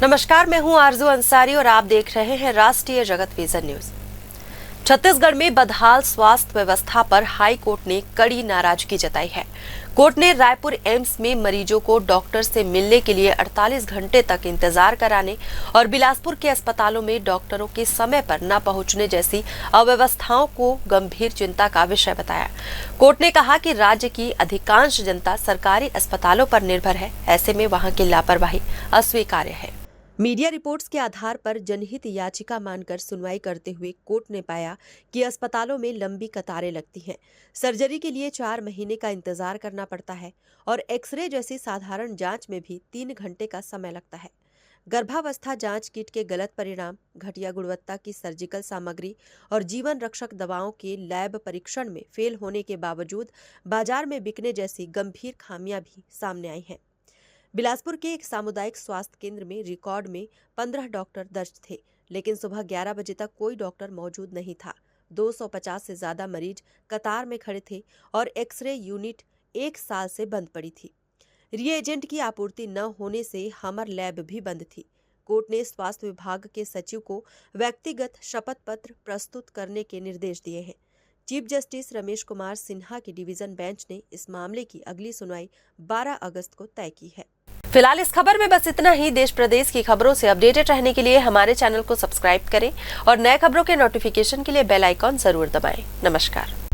नमस्कार, मैं हूं आरजू अंसारी और आप देख रहे हैं राष्ट्रीय जगत विजन न्यूज। छत्तीसगढ़ में बदहाल स्वास्थ्य व्यवस्था पर हाई कोर्ट ने कड़ी नाराजगी जताई है। कोर्ट ने रायपुर एम्स में मरीजों को डॉक्टर से मिलने के लिए 48 घंटे तक इंतजार कराने और बिलासपुर के अस्पतालों में डॉक्टरों के समय पर न पहुंचने जैसी अव्यवस्थाओं को गंभीर चिंता का विषय बताया। कोर्ट ने कहा कि राज्य की अधिकांश जनता सरकारी अस्पतालों पर निर्भर है, ऐसे में वहां की लापरवाही अस्वीकार्य है। मीडिया रिपोर्ट्स के आधार पर जनहित याचिका मानकर सुनवाई करते हुए कोर्ट ने पाया कि अस्पतालों में लंबी कतारें लगती हैं, सर्जरी के लिए 4 महीने का इंतजार करना पड़ता है और एक्सरे जैसी साधारण जांच में भी 3 घंटे का समय लगता है। गर्भावस्था जांच किट के गलत परिणाम, घटिया गुणवत्ता की सर्जिकल सामग्री और जीवन रक्षक दवाओं के लैब परीक्षण में फेल होने के बावजूद बाजार में बिकने जैसी गंभीर खामियां भी सामने आई हैं। बिलासपुर के एक सामुदायिक स्वास्थ्य केंद्र में रिकॉर्ड में 15 डॉक्टर दर्ज थे, लेकिन सुबह 11 बजे तक कोई डॉक्टर मौजूद नहीं था। 250 से ज्यादा मरीज कतार में खड़े थे और एक्सरे यूनिट 1 साल से बंद पड़ी थी। रिएजेंट की आपूर्ति न होने से हमर लैब भी बंद थी। कोर्ट ने स्वास्थ्य विभाग के सचिव को व्यक्तिगत शपथ पत्र प्रस्तुत करने के निर्देश दिए हैं। चीफ जस्टिस रमेश कुमार सिन्हा की डिवीजन बेंच ने इस मामले की अगली सुनवाई 12 अगस्त को तय की है। फिलहाल इस खबर में बस इतना ही। देश प्रदेश की खबरों से अपडेटेड रहने के लिए हमारे चैनल को सब्सक्राइब करें और नए खबरों के नोटिफिकेशन के लिए बेल आइकॉन जरूर दबाएं। नमस्कार।